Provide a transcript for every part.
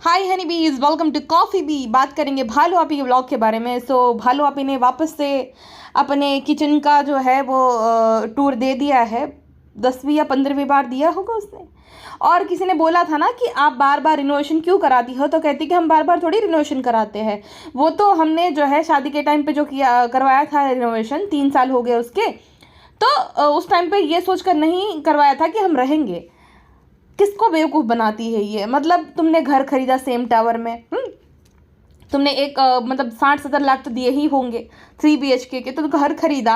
हाय हनी बीज, welcome to coffee B. बात करेंगे भालू आपी के ब्लॉग के बारे में। भालू आपी ने वापस से अपने किचन का जो है वो टूर दे दिया है। 10वीं या 15वीं बार दिया होगा उसने। और किसी ने बोला था ना कि आप बार बार रिनोवेशन क्यों कराती हो, तो कहती कि हम बार बार थोड़ी रिनोवेशन कराते हैं। वो तो हमने जो है शादी के टाइम पे जो किया करवाया था रिनोवेशन, 3 साल हो गए उसके। तो उस टाइम पे ये सोच कर नहीं करवाया था कि हम रहेंगे। किसको बेवकूफ़ बनाती है ये। मतलब तुमने घर खरीदा सेम टावर में, तुमने एक मतलब 60-70 लाख तो दिए ही होंगे 3 BHK के। तो घर खरीदा,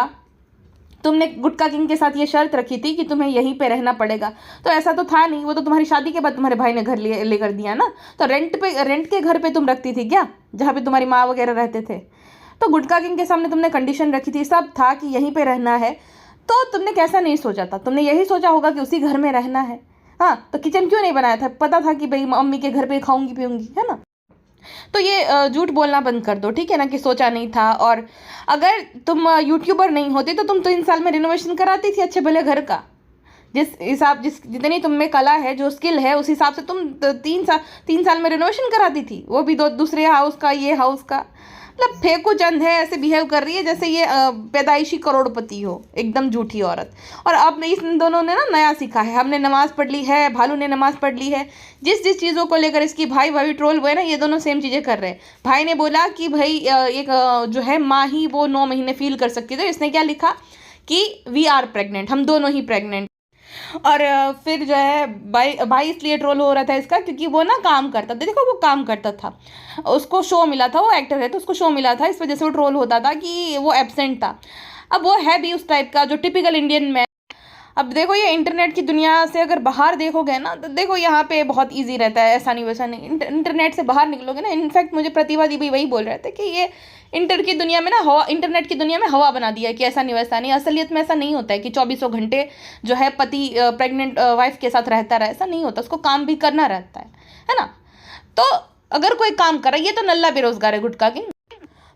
तुमने गुटका किंग के साथ ये शर्त रखी थी कि तुम्हें यहीं पे रहना पड़ेगा। तो ऐसा तो था नहीं, वो तो तुम्हारी शादी के बाद तुम्हारे भाई ने घर लेकर दिया ना। तो रेंट के घर पे तुम रखती थी क्या, जहाँ पे तुम्हारी माँ वगैरह रहते थे। तो गुटका किंग के सामने तुमने कंडीशन रखी थी, सब था कि यहीं पे रहना है। तो तुमने कैसा नहीं सोचा था, तुमने यही सोचा होगा कि उसी घर में रहना है। हाँ, तो किचन क्यों नहीं बनाया था, पता था कि भाई मम्मी के घर पे खाऊंगी पीऊंगी, है ना। तो ये झूठ बोलना बंद कर दो, ठीक है ना, कि सोचा नहीं था। और अगर तुम यूट्यूबर नहीं होती तो तुम 3 साल में रिनोवेशन कराती थी अच्छे भले घर का। जितनी तुम में कला है, जो स्किल है, उस हिसाब से तुम 3 साल में रिनोवेशन कराती थी, वो भी दूसरे हाउस का, ये हाउस का। मतलब फेंकू चंद है, ऐसे बिहेव कर रही है जैसे ये पैदाइशी करोड़पति हो, एकदम झूठी औरत। और अब इन दोनों ने ना नया सीखा है। हमने नमाज पढ़ ली है, भालू ने नमाज पढ़ ली है। जिस जिस चीज़ों को लेकर इसकी भाई भाई ट्रोल हुए ना, ये दोनों सेम चीज़ें कर रहे हैं। भाई ने बोला कि भाई एक जो है माँ ही वो 9 महीने फील कर सकती है। तो इसने क्या लिखा कि वी आर प्रेग्नेंट, हम दोनों ही प्रेग्नेंट। और फिर जो है भाई भाई इसलिए ट्रोल हो रहा था इसका, क्योंकि वो ना काम करता था। देखो वो काम करता था, उसको शो मिला था, वो एक्टर है तो उसको शो मिला था, इस वजह से वो ट्रोल होता था कि वो एब्सेंट था। अब वो है भी उस टाइप का जो टिपिकल इंडियन मैन। अब देखो ये इंटरनेट की दुनिया से अगर बाहर देखोगे ना, तो देखो यहाँ पे बहुत इजी रहता है, ऐसा नहीं वैसा नहीं। इंटरनेट से बाहर निकलोगे ना, इनफैक्ट मुझे प्रतिभा दी भी वही बोल रहे थे कि ये इंटरनेट की दुनिया में हवा बना दिया है कि ऐसा नहीं वैसा नहीं। असलियत में ऐसा नहीं होता है कि 24 घंटे जो है पति प्रेग्नेंट वाइफ के साथ रहता रहे, ऐसा नहीं होता। उसको काम भी करना रहता है ना। तो अगर कोई काम कर रहा है, ये तो नल्ला बेरोजगार है गुटखा किंग।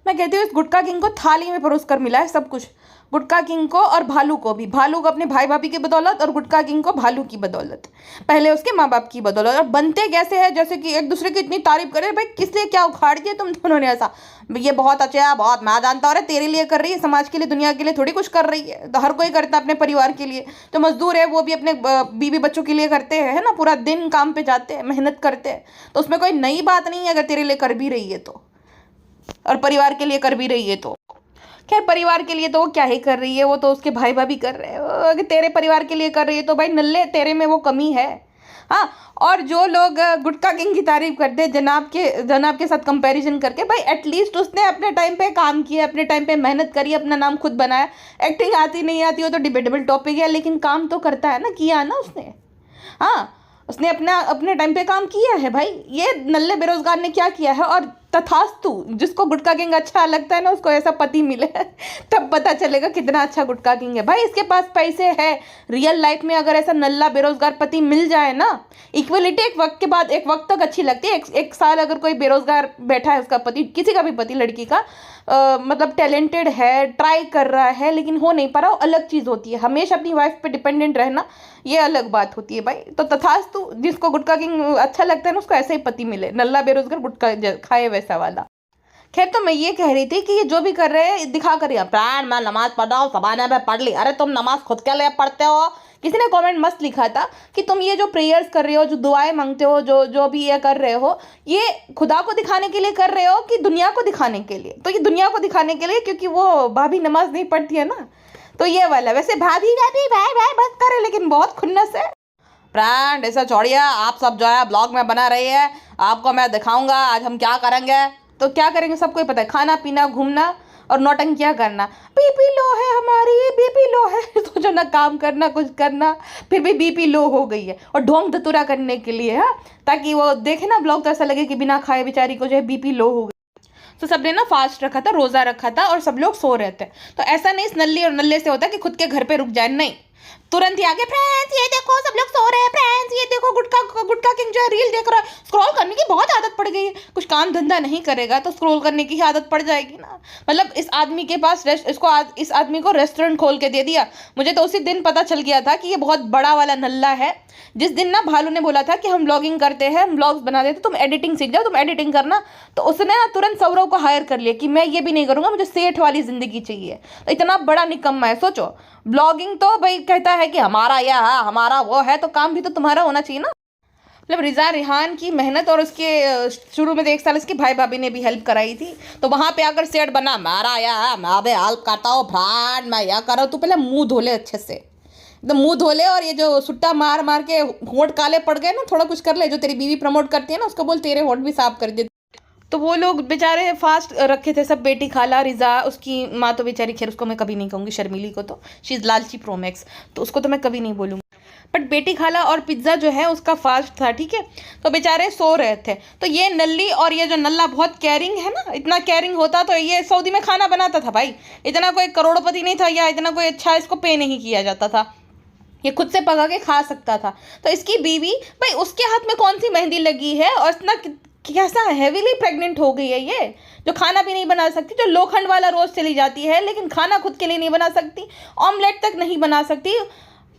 मैं कहती हूँ इस गुटखा किंग को थाली में परोस कर मिला है सब कुछ। गुटखा किंग को और भालू को भी, भालू को अपने भाई भाभी की बदौलत और गुटखा किंग को भालू की बदौलत, पहले उसके माँ बाप की बदौलत। और बनते कैसे हैं, जैसे कि एक दूसरे की इतनी तारीफ करे। भाई किस लिए क्या उखाड़ दिया तुम दोनों ने ऐसा। ये बहुत अच्छा है, बहुत मैं जानता हूँ, तेरे लिए कर रही है, समाज के लिए दुनिया के लिए थोड़ी कुछ कर रही है। तो हर कोई करता है अपने परिवार के लिए। जो मजदूर है वो भी अपने बीवी बच्चों के लिए करते हैं, है ना, पूरा दिन काम पे जाते हैं, मेहनत करते हैं। तो उसमें कोई नई बात नहीं है अगर तेरे लिए कर भी रही है तो, और परिवार के लिए कर भी रही है तो। खैर परिवार के लिए तो वो क्या ही कर रही है, वो तो उसके भाई भाभी कर रहे हैं। अगर तेरे परिवार के लिए कर रही है तो भाई नल्ले तेरे में वो कमी है। हाँ, और जो लोग गुटखा किंग की तारीफ करते हैं जनाब के साथ कंपैरिजन करके, भाई एटलीस्ट उसने अपने टाइम पे काम किया, अपने टाइम पे मेहनत करी, अपना नाम खुद बनाया। एक्टिंग आती नहीं आती हो तो डिबेटेबल टॉपिक है, लेकिन काम तो करता है ना, किया ना उसने। हाँ, उसने अपने टाइम पे काम किया है भाई। ये नल्ले बेरोजगार ने क्या किया है। और तथास्तु जिसको गुटखा किंग अच्छा लगता है ना, उसको ऐसा पति मिले तब पता चलेगा कितना अच्छा गुटखा किंग है। भाई इसके पास पैसे है। रियल लाइफ में अगर ऐसा नल्ला बेरोजगार पति मिल जाए ना, इक्वलिटी एक वक्त के बाद, एक वक्त तक अच्छी लगती है। एक साल अगर कोई बेरोजगार बैठा है, उसका पति, किसी का भी पति, लड़की का मतलब टैलेंटेड है, ट्राई कर रहा है, लेकिन हो नहीं पा रहा, वो अलग चीज़ होती है। हमेशा अपनी वाइफ पे डिपेंडेंट रहना, ये अलग बात होती है भाई। तो तथास्तु जिसको गुटखा किंग अच्छा लगता है ना, उसको ऐसे ही पति मिले, नल्ला बेरोजगार गुटखा खाए वैसा वाला। खैर, तो मैं ये कह रही थी कि ये जो भी कर रहे हैं दिखा कर, प्राण मैं नमाज पढ़ रहा हूँ, सबाना में पढ़ ली। अरे तुम नमाज खुद के लिए पढ़ते हो। किसी ने कमेंट मस्त लिखा था कि तुम ये जो प्रेयर्स कर रहे हो, जो दुआएं मांगते हो, जो जो भी ये कर रहे हो, ये खुदा को दिखाने के लिए कर रहे हो कि दुनिया को दिखाने के लिए। तो ये दुनिया को दिखाने के लिए, क्योंकि वो भाभी नमाज नहीं पढ़ती है ना। तो ये वाला, वैसे भाभी भाभी भाई भाई बस करे, लेकिन बहुत खुन्नस है। फ्रेंड ऐसा छोड़िए, आप सब जो है ब्लॉग में बना रही है, आपको मैं दिखाऊंगा आज हम क्या करेंगे। तो क्या करेंगे सबको ही पता है, खाना पीना, घूमना और नौटंकियाँ करना। बीपी लो है हमारी, बीपी लो है तो जो ना काम करना कुछ करना, फिर भी बीपी लो हो गई है। और ढोंग धतूरा करने के लिए, हाँ, ताकि वो देखे ना ब्लॉग तो ऐसा लगे कि बिना खाए बेचारी को जो है बीपी लो हो गई। तो सबने ना फास्ट रखा था, रोज़ा रखा था, और सब लोग सो रहे थे। तो ऐसा नहीं इस नल्ली और नल्ले से होता कि खुद के घर पे रुक जाए, नहीं। तुरंत ही आगे, फ्रेंड्स ये देखो सब लोग सो रहे हैं, फ्रेंड्स ये देखो गुटका किंग जो है रील देख रहा है। स्क्रॉल करने की बहुत आदत पड़ गई है, कुछ काम धंधा नहीं करेगा तो स्क्रॉल करने की ही आदत पड़ जाएगी ना। मतलब इस आदमी के पास इस आदमी को रेस्टोरेंट खोल के दे दिया। मुझे तो उसी दिन पता चल गया था कि ये बहुत बड़ा वाला नल्ला है। जिस दिन ना भालू ने बोला था कि हम ब्लॉगिंग करते हैं, हम ब्लॉग्स बना देते, तुम एडिटिंग सीख जाओ, तुम एडिटिंग करना, तो उसने ना तुरंत सौरव को हायर कर लिया कि मैं ये भी नहीं करूंगा, मुझे सेठ वाली जिंदगी चाहिए। तो इतना बड़ा निकम्मा है। सोचो, ब्लॉगिंग तो भाई कहता है कि हमारा यह है, हमारा वो है, तो काम भी तो तुम्हारा होना चाहिए ना। मतलब रिजा रेहान की मेहनत और उसके शुरू में 1 साल इसके भाई भाभी ने भी हेल्प कराई थी, तो वहाँ पे आकर सेठ बना, मारा या मैं भी हेल्प करता हूँ फ्रेंड, मैं यह कर रहा हूँ। तो पहले मुंह धोले अच्छे से, एकदम मुंह धोले, और ये जो सुट्टा मार मार के होंठ काले पड़ गए ना, थोड़ा कुछ कर ले। जो तेरी बीवी प्रमोट करती है ना, उसको बोल तेरे होंठ भी साफ कर दे। तो वो लोग बेचारे फास्ट रखे थे सब, बेटी खाला रिजा, उसकी माँ तो बेचारी, खैर उसको मैं कभी नहीं कहूँगी, शर्मिली को तो शी इज़ लालची प्रोमैक्स, तो उसको तो मैं कभी नहीं बोलूँगी। बट बेटी खाला और पिज्ज़ा जो है उसका फास्ट था, ठीक है। तो बेचारे सो रहे थे, तो ये नल्ली और ये जो नल्ला बहुत केयरिंग है ना, इतना केयरिंग होता तो ये सऊदी में खाना बनाता था भाई। इतना कोई करोड़पति नहीं था, या इतना कोई अच्छा इसको पे नहीं किया जाता था, ये खुद से पका के खा सकता था। तो इसकी बीवी भाई, उसके हाथ में कौन सी मेहंदी लगी है, और इतना कैसा हेवीली प्रेग्नेंट हो गई है ये, जो खाना भी नहीं बना सकती, जो लोखंड वाला रोज चली जाती है लेकिन खाना खुद के लिए नहीं बना सकती, ऑमलेट तक नहीं बना सकती।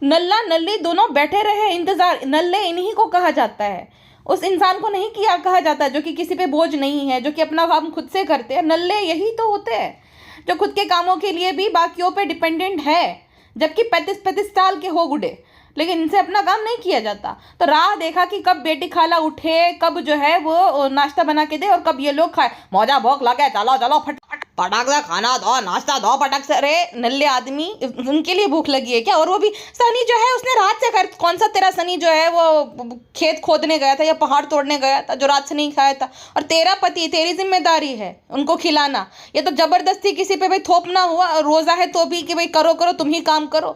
नल्ला नल्ली दोनों बैठे रहे इंतजार। नल्ले इन्हीं को कहा जाता है, उस इंसान को नहीं किया कहा जाता है जो कि किसी पे बोझ नहीं है, जो कि अपना काम खुद से करते हैं। नल्ले यही तो होते हैं जो खुद के कामों के लिए भी बाकियों पे डिपेंडेंट है, जबकि 35-35 साल के हो बूढ़े, लेकिन इनसे अपना काम नहीं किया जाता। तो राह देखा कि कब बेटी खाला उठे, कब जो है वो नाश्ता बना के दे, और कब ये लोग खाए। मौजा भूख लगे, चलो चलो फटाफट पटाख से खाना दो, नाश्ता दो पटाख से। अरे नल्ले आदमी, उनके लिए भूख लगी है क्या? और वो भी सनी जो है, उसने रात से कौन सा तेरा सनी जो है वो खेत खोदने गया था या पहाड़ तोड़ने गया था, जो रात से नहीं खाया था? और तेरा पति, तेरी जिम्मेदारी है उनको खिलाना। ये तो जबरदस्ती किसी पे भाई थोपना हुआ, रोजा है तो भी कि भाई करो करो, तुम ही काम करो।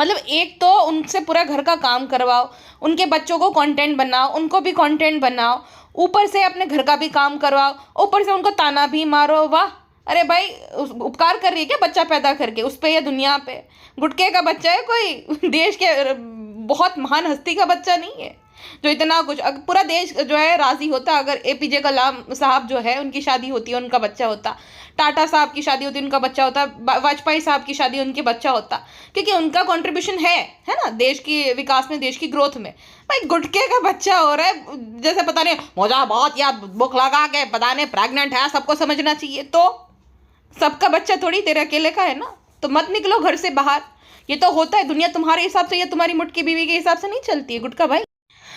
मतलब एक तो उनसे पूरा घर का काम करवाओ, उनके बच्चों को कंटेंट बनाओ, उनको भी कंटेंट बनाओ, ऊपर से अपने घर का भी काम करवाओ, ऊपर से उनको ताना भी मारो। वाह! अरे भाई, उपकार कर रही है क्या बच्चा पैदा करके उस पे या दुनिया पे? गुटके का बच्चा है, कोई देश के बहुत महान हस्ती का बच्चा नहीं है जो इतना कुछ। पूरा देश जो है राजी होता अगर एपीजे कलाम साहब जो है उनकी शादी होती है, उनका बच्चा होता, टाटा साहब की शादी होती है, उनका बच्चा होता, वाजपेयी साहब की शादी उनके बच्चा होता, क्योंकि उनका कंट्रीब्यूशन है ना देश की विकास में, देश की ग्रोथ में। भाई गुटके का बच्चा हो रहा है, जैसे पता नहीं मुझे बहुत या भूख लगा के पता नहीं प्रेग्नेंट है, सबको समझना चाहिए। तो सबका बच्चा थोड़ी तेरे अकेले का है ना, तो मत निकलो घर से बाहर। ये तो होता है, दुनिया तुम्हारे हिसाब से या तुम्हारी मुटकी बीवी के हिसाब से नहीं चलती है गुटका भाई।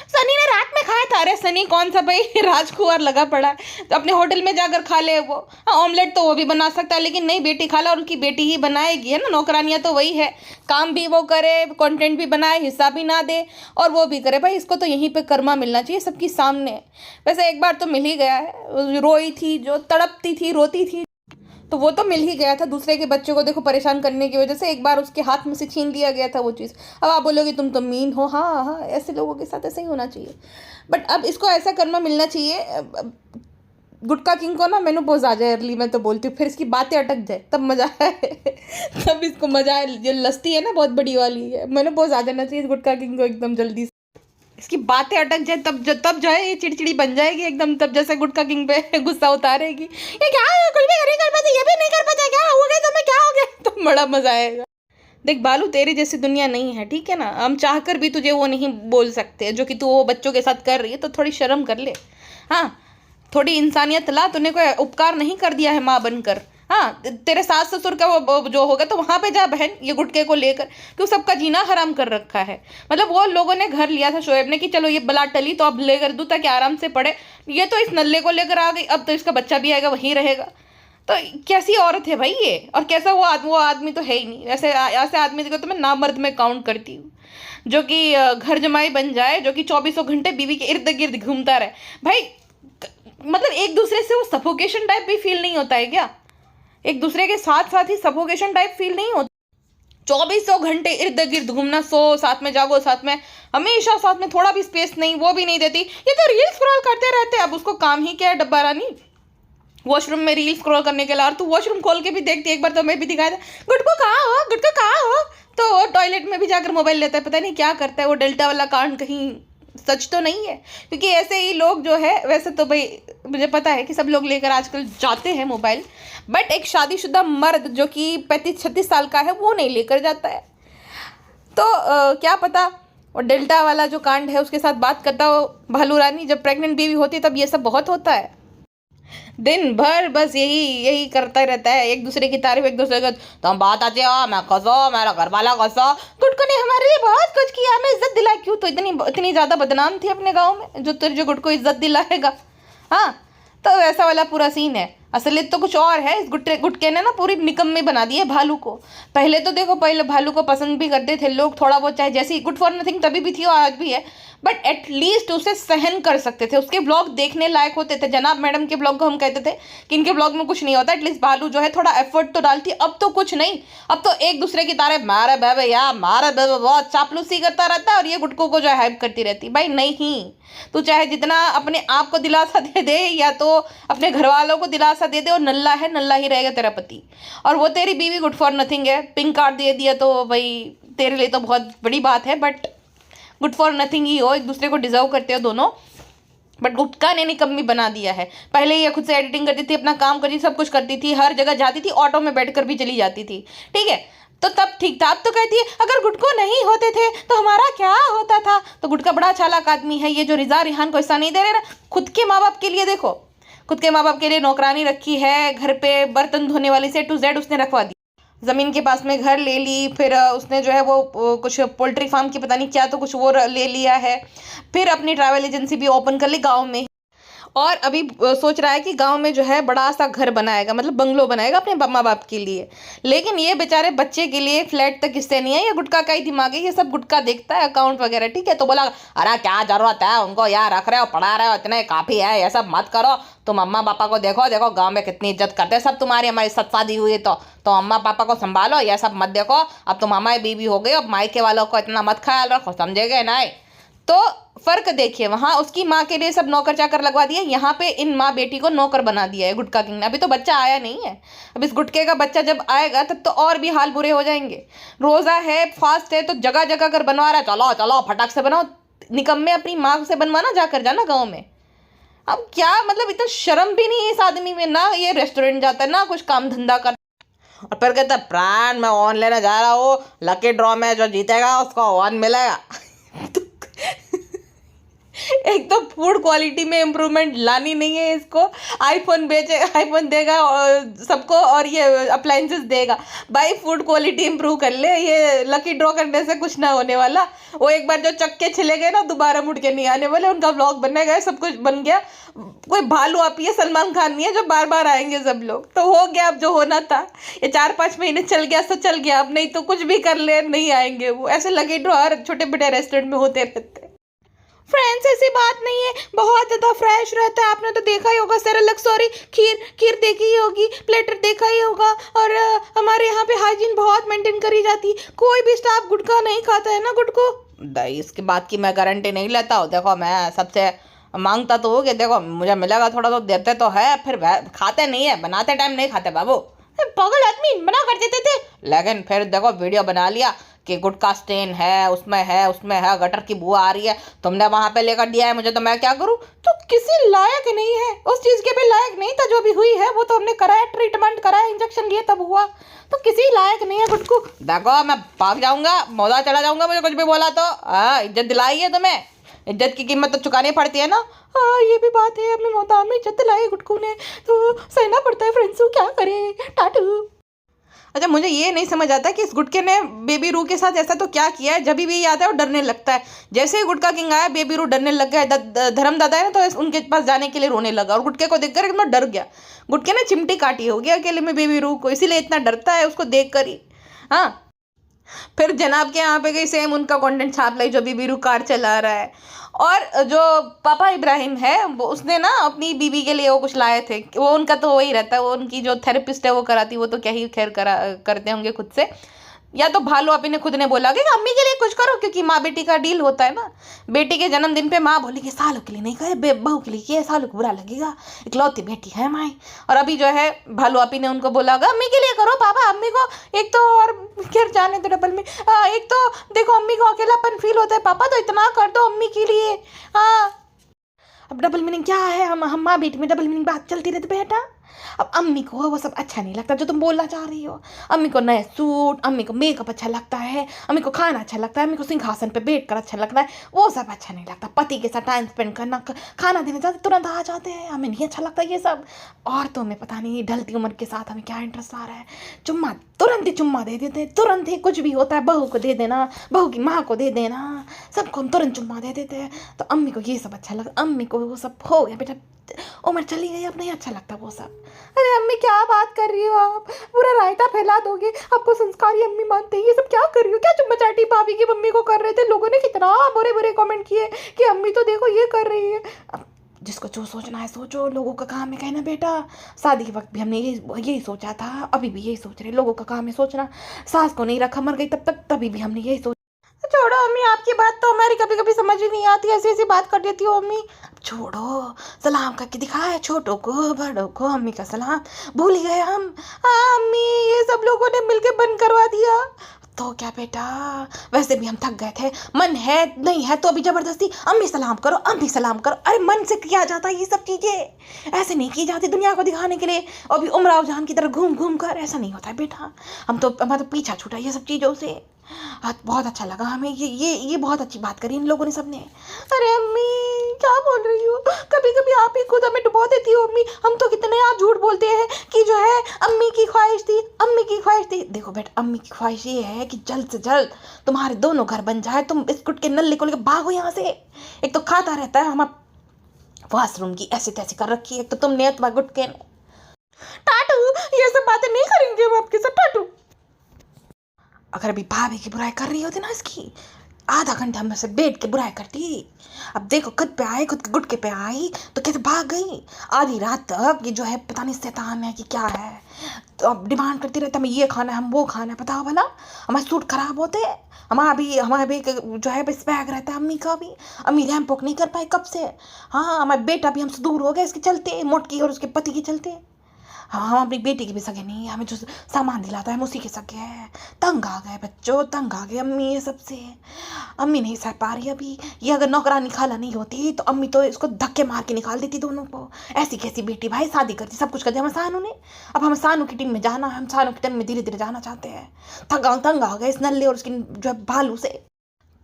सनी ने रात में खाया था। अरे सनी कौन सा भाई, राजकुमार लगा पड़ा है, तो अपने होटल में जाकर खा ले वो। हाँ, ऑमलेट तो वो भी बना सकता है, लेकिन नहीं, बेटी खाला और उनकी बेटी ही बनाएगी, है ना। नौकरानियाँ तो वही है, काम भी वो करे, कंटेंट भी बनाए, हिस्सा भी ना दे और वो भी करे। भाई इसको तो यहीं पे कर्मा मिलना चाहिए सबकी सामने। वैसे एक बार तो मिल ही गया है, रोई थी जो, तड़पती थी, रोती थी, तो वो तो मिल ही गया था। दूसरे के बच्चों को देखो परेशान करने की वजह से एक बार उसके हाथ में से छीन लिया गया था वो चीज़। अब आप बोलोगे तुम तो मीन हो। हाँ हाँ, ऐसे लोगों के साथ ऐसे ही होना चाहिए। बट अब इसको ऐसा कर्मा मिलना चाहिए। गुटका किंग को ना मेनोपॉज आ जाए अर्ली, मैं तो बोलती हूँ, फिर इसकी बातें अटक जाए तब मजा है तब इसको मजा है। जो लस्ती है ना बहुत बड़ी वाली है, मेनोपॉज आ जाना चाहिए गुटका किंग को एकदम जल्दी से। इसकी बातें अटक जाए तब जो है ये चिड़चिड़ी बन जाएगी एकदम, तब जैसे गुटका किंग पे गुस्सा उतारेगी, ये क्या है, कुछ भी नहीं कर पाते, ये भी नहीं कर पाते, क्या हो गया तुम्हें, क्या हो गया, तो बड़ा मजा आएगा। देख बालू, तेरी जैसी दुनिया नहीं है, ठीक है ना। हम चाहकर भी तुझे वो नहीं बोल सकते जो कि तू वो बच्चों के साथ कर रही है, तो थोड़ी शर्म कर ले। हाँ, थोड़ी इंसानियत ला, तूने कोई उपकार नहीं कर दिया है माँ बनकर। हाँ, तेरे सास ससुर का वो जो होगा तो वहाँ पे जा बहन, ये गुटके को लेकर, क्यों सबका जीना हराम कर रखा है। मतलब वो लोगों ने घर लिया था शोएब ने कि चलो ये बला टली तो अब लेकर दूँ ताकि आराम से पड़े, ये तो इस नल्ले को लेकर आ गई, अब तो इसका बच्चा भी आएगा वहीं रहेगा। तो कैसी औरत है भाई ये, और कैसा वो आदमी तो है ही नहीं। ऐसे आदमी को तो मैं नामर्द में काउंट करती हूँ, जो कि घर जमाई बन जाए, जो कि 24 घंटे बीवी के इर्द गिर्द घूमता रहे। भाई मतलब एक दूसरे से वो सफोकेशन टाइप भी फील नहीं होता है क्या? एक दूसरे के साथ साथ ही सफोकेशन टाइप फील नहीं होता? 24 घंटे इर्द गिर्द घूमना, सो साथ में, जागो साथ में, हमेशा साथ में, थोड़ा भी स्पेस नहीं, वो भी नहीं देती, ये तो रील स्क्रॉल करते रहते हैं। अब उसको काम ही क्या है डब्बा रानी, वॉशरूम में रील स्क्रॉल करने के लिए, और तू वॉशरूम खोल के भी देखती है, एक बार तो मैं भी दिखाया था, गुटको कहाँ हो, गुटको कहाँ हो, तो टॉयलेट में भी जाकर मोबाइल लेता है, पता नहीं क्या करता है वो। डेल्टा वाला कांड कहीं सच तो नहीं है, क्योंकि ऐसे ही लोग जो है, वैसे तो भाई मुझे पता है कि सब लोग लेकर आजकल जाते हैं मोबाइल, बट एक शादीशुदा मर्द जो कि 35-36 साल का है वो नहीं लेकर जाता है। तो क्या पता, और डेल्टा वाला जो कांड है उसके साथ बात करता हो। भालू रानी जब प्रेग्नेंट बेबी होती है तब ये सब बहुत होता है, दिन भर बस यही यही करता रहता है, एक दूसरे की तारीफ, एक दूसरे को तुम बहुत अच्छे हो, मैं कसो, मेरा घर वाला कसो। गुटको ने हमारे लिए बहुत कुछ किया, हमें इज्जत दिलाई, क्यों तो इतनी ज़्यादा बदनाम थी अपने गाँव में जो तेरे जो गुटको इज्जत दिलाएगा। हाँ, तो ऐसा वाला पूरा सीन है। असलियत तो कुछ और है। इस गुटके ने ना पूरी निकम्मे बना दी है भालू को। पहले तो देखो, पहले भालू को पसंद भी करते थे लोग थोड़ा बहुत, चाहे जैसी गुड फॉर नथिंग तभी भी थी और आज भी है, बट एटलीस्ट उसे सहन कर सकते थे, उसके ब्लॉग देखने लायक होते थे। जनाब मैडम के ब्लॉग को हम कहते थे कि इनके ब्लॉग में कुछ नहीं होता, एटलीस्ट भालू जो है थोड़ा एफर्ट तो डालती। अब तो कुछ नहीं, अब तो एक दूसरे की तारीफ, मारे बेबे या मारे बेबे, बहुत चापलूसी करता रहता है, और ये गुटकों को जो है हाइप करती रहती। भाई नहीं, तू चाहे जितना अपने आप को दिलासा दे दे या तो अपने घर वालों को दिलासा दे दे, और नल्ला है नल्ला ही रहेगा तेरा पति, और वो तेरी बीवी गुड फॉर नथिंग है। पिंक कार्ड दे दिया तो भाई तेरे लिए तो बहुत बड़ी बात है, बट गुड फॉर नथिंग ही हो, एक दूसरे को डिजर्व करते हो दोनों। बट गुटका ने निकम्मी बना दिया है। पहले ये खुद से एडिटिंग करती थी, अपना काम करती थी, सब कुछ करती थी, हर जगह जाती थी, ऑटो में बैठकर भी चली जाती थी, ठीक है, तो तब ठीक था। अब तो कहती है अगर गुटको नहीं होते थे तो हमारा क्या होता था। तो गुटका बड़ा चालाक आदमी है। ये जो रिजा रिहान को हिस्सा नहीं दे रहे ना, खुद के माँ बाप के लिए देखो, खुद के माँ बाप के लिए नौकरानी रखी है, घर पे बर्तन धोने वाली से टू जेड उसने रखवा दी, ज़मीन के पास में घर ले ली, फिर उसने जो है वो कुछ पोल्ट्री फार्म की पता नहीं क्या तो कुछ वो ले लिया है, फिर अपनी ट्रैवल एजेंसी भी ओपन कर ली गाँव में, और अभी सोच रहा है कि गांव में जो है बड़ा सा घर बनाएगा, मतलब बंगलो बनाएगा अपने माँ बाप के लिए। लेकिन ये बेचारे बच्चे के लिए फ्लैट तक किससे नहीं है, ये गुटका का ही दिमाग है, ये सब गुटका देखता है, अकाउंट वगैरह, ठीक है। तो बोला अरे क्या जरूरत है उनको, यार रख रहे हो, पढ़ा रहे हो, इतने काफ़ी है, ये सब मत करो, तुम अम्मा पापा को देखो, देखो गाँव में कितनी इज्जत करते हैं सब तुम्हारी, हमारी सत शादी हुई तो अम्मा पापा को संभालो, यह सब मत देखो, अब तुम हमारी बीवी हो गई, अब मायके वालों को इतना मत ख्याल रखो, समझेगे नहीं। तो फर्क देखिए, वहां उसकी माँ के लिए सब नौकर चाकर लगवा दिए, यहाँ पे इन माँ बेटी को नौकर बना दिया है गुटका किंग ने। अभी तो बच्चा आया नहीं है, अब इस गुटके का बच्चा जब आएगा तब तो और भी हाल बुरे हो जाएंगे। रोजा है, फास्ट है, तो जगह जगह कर बनवा रहा है, चलो चलो फटाक से बनाओ, निकम्मे अपनी माँ से बनवाना जाकर, जाना गाँव में। अब क्या मतलब, इतना शर्म भी नहीं है इस आदमी में, ना ये रेस्टोरेंट जाता है, ना कुछ काम धंधा कर, और फिर कहता है प्राण मैं ऑन लेने जा रहा हूँ, लकी ड्रॉ में जो जीतेगा उसको ऑन मिलेगा। एक तो फूड क्वालिटी में इम्प्रूवमेंट लानी नहीं है इसको, आईफोन बेचे, आईफोन देगा सबको और ये अप्लाइंसेस देगा। भाई फूड क्वालिटी इम्प्रूव कर ले, ये लकी ड्रॉ करने से कुछ ना होने वाला। वो एक बार जो चक्के छिले गए ना, दोबारा मुड़ के नहीं आने वाले, उनका व्लॉग बनने गए, सब कुछ बन गया। कोई भालू आप ये सलमान खान नहीं है जो बार बार आएंगे सब लोग, तो हो गया अब जो होना था। ये 4-5 महीने चल गया तो चल गया, अब नहीं तो कुछ भी कर ले नहीं आएंगे वो। ऐसे लकी ड्रॉ हर छोटे बड़े रेस्टोरेंट में होते रहते हैं। फ्रेंड्स ऐसी बात नहीं है, बहुत ज़्यादा फ्रेश रहता है। आपने तो देखा ही होगा, सेरेलैक सॉरी खीर देखी ही होगी, प्लेटर देखा ही होगा, और हमारे यहाँ पे हाइजीन बहुत मेंटेन करी जाती है। कोई भी स्टाफ गुटखा नहीं खाता है ना गुटको। इसकी बात की मैं गारंटी नहीं लेता हूँ। देखो मैं सबसे मांगता तो हो कि देखो मुझे मिलेगा थोड़ा तो देते तो है, फिर खाते नहीं है, बनाते टाइम नहीं खाते बाबू। पागल आदमी मना कर देते थे, लेकिन फिर देखो वीडियो बना लिया कि गुटखा स्टेन है, उसमें है, गटर की बुआ आ रही है, तुमने वहाँ पे लेकर दिया है मुझे, तो मैं क्या करूँ। तो किसी लायक नहीं है, उस चीज़ के भी लायक नहीं था जो भी हुई है, वो तो हमने कराया, ट्रीटमेंट कराया, इंजेक्शन लिए तब हुआ, तो किसी लायक नहीं है गुटकू। देखो मैं भाग जाऊँगा, मौजा चला जाऊँगा, मुझे कुछ भी बोला तो। इज्जत दिलाई है तुम्हें, इज्जत की कीमत तो चुकानी पड़ती है ना। हाँ ये भी बात है, अपने मोहताब में इज्जत दिलाई गुटकू ने तो सहना पड़ता है फ्रेंड्स, क्या करे, टाटू। अच्छा मुझे ये नहीं समझ आता कि इस गुटके ने बेबी रू के साथ ऐसा तो क्या किया है, जब भी ये आता है वो डरने लगता है। जैसे ही गुटका किंग आया बेबी रू डरने लग गया, धर्म दादा है ना तो उनके पास जाने के लिए रोने लगा, और गुटके को देखकर एकदम डर गया। गुटके ने चिमटी काटी होगी अकेले में बेबी रू को, इसीलिए इतना डरता है उसको देख कर ही। हाँ फिर जनाब के यहाँ पे गई, सेम उनका कंटेंट छाप लाई जो बीबी रू कार चला रहा है। और जो पापा इब्राहिम है वो उसने ना अपनी बीबी के लिए वो कुछ लाए थे, वो उनका तो वही रहता है, वो उनकी जो थेरेपिस्ट है वो कराती, वो तो क्या ही खैर करते होंगे खुद से। या तो भालू आपी ने खुद ने बोला कि अम्मी के लिए कुछ करो, क्योंकि माँ बेटी का डील होता है ना। बेटी के जन्मदिन पे माँ बोली कि सालों के लिए नहीं करे, बहू के लिए किया, सालों को बुरा लगेगा, इकलौती बेटी है माई। और अभी जो है भालू आपी ने उनको बोला होगा अम्मी के लिए करो पापा, अम्मी को एक तो, और खैर जाने तो डबल में, एक तो देखो अम्मी को अकेलापन फील होता है पापा, तो इतना कर दो अम्मी के लिए। हाँ, अब डबल मीनिंग क्या है, हम माँ बेटी में डबल मीनिंग बात चलती रहती बेटा। अब अम्मी को वो सब अच्छा नहीं लगता जो तुम बोलना चाह रही हो। अम्मी को नए सूट, अम्मी को मेकअप अच्छा लगता है, अम्मी को खाना अच्छा लगता है, अम्मी को सिंहासन पे बैठ कर अच्छा लगता है, वो सब अच्छा नहीं लगता। पति के साथ टाइम स्पेंड करना, खाना देने जाते तुरंत आ जाते हैं, हमें नहीं अच्छा लगता ये सब। औरतों में पता नहीं ढलती उम्र के साथ हमें क्या इंटरेस्ट आ रहा है, चुम्मा तुरंत ही चुम्मा दे देते हैं, तुरंत ही कुछ भी होता है बहू को दे देना, बहू की माँ को दे देना, सबको हम तुरंत चुम्मा दे देते हैं। तो अम्मी को ये सब अच्छा लगता, अम्मी को वो सब हो गया बेटा, उम्र चली गई, अब नहीं अच्छा लगता वो सब। अरे अम्मी क्या बात कर रही हो आप, पूरा रायता फैला दोगे, आपको संस्कारी अम्मी मानते हैं, ये सब क्या कर रही हो, क्या चुम्मा चाटी भाभी की मम्मी को कर रहे थे। लोगों ने कितना बुरे बुरे कमेंट किए कि अम्मी तो देखो ये कर रही है। अब जिसको जो सोचना है सोचो, लोगों का काम है कहना बेटा। शादी के वक्त भी हमने यही सोचा था, अभी भी यही सोच रहे, लोगों का काम है सोचना। सास को नहीं रखा, मर गई तब तक, तभी भी हमने यही सोचा। छोड़ो अम्मी, आपकी बात तो हमारी कभी कभी समझ ही नहीं आती, ऐसी ऐसी बात कर देती हो अम्मी। छोड़ो, सलाम करके दिखाए छोटों को बड़ों को, अम्मी का सलाम भूल ही गए हम। हाँ अम्मी, ये सब लोगों ने मिलके बंद करवा दिया तो क्या बेटा, वैसे भी हम थक गए थे, मन है नहीं है तो अभी जबरदस्ती अम्मी सलाम करो, अम्मी सलाम करो। अरे मन से किया जाता है ये सब चीज़ें, ऐसे नहीं की जाती दुनिया को दिखाने के लिए। अभी उमराव जान की तरह घूम घूम कर ऐसा नहीं होता है बेटा। हमारा तो पीछा छूटा ये सब चीज़ों से। बहुत अच्छा लगा हमें, ये बहुत अच्छी बात करी इन लोगों ने सबने। अरे अम्मी क्या बोल रही हो, कभी कभी आप ही खुद हमें डुबो देती हो अम्मी। हम तो कितने आज झूठ बोलते हैं कि जो है अम्मी की ख्वाहिश थी, अम्मी की ख्वाहिश थी। देखो बेटा, अम्मी की ख्वाहिश ये है कि जल्द से जल्द तुम्हारे दोनों घर बन जाए, तुम बिस्कुट के नल्ले को लेकर भागो यहाँ से। एक तो खाता रहता है, हम वॉशरूम की ऐसी तैसी कर रखी है, एक तो तुमने तुम्हारे गुटके टाटू, ये सब बातें नहीं करेंगे हम आपके साथ टाटू। अगर अभी भाभी की बुराई कर रही होती ना, इसकी आधा घंटा हम से बैठ के बुराई करती। अब देखो खुद पे आए, खुद के गुटके पे आई तो कैसे भाग गई आधी रात तक। ये जो है पता नहीं शैतान है कि क्या है, तो अब डिमांड करती रहती हमें ये खाना है, हम वो खाना है। बताओ भला, हमारे सूट खराब होते हैं, हमारा भी जो है बस बैग रहता है अम्मी का भी। अम्मी रैम पोक नहीं कर पाए कब से। हाँ, हमारा बेटा भी हमसे दूर हो गया इसके चलते, मोटकी और उसके पति के चलते। हाँ, हम अपनी बेटी के भी सगे नहीं, हमें जो सामान दिलाता है हम उसी के सगे हैं। तंग आ गए बच्चों, तंग आ गए अम्मी ये सबसे। अम्मी नहीं सह पा रही अभी। ये अगर नौकरानी खाला नहीं होती तो अम्मी तो इसको धक्के मार के निकाल देती दोनों को। ऐसी कैसी बेटी भाई, शादी करती सब कुछ करती हम सानू ने। अब हम सानू की टीम में जाना है, हम सानू की टीम में धीरे धीरे जाना चाहते हैं। तंग आ गए इस नल्ले और उसकी जो है भालू से।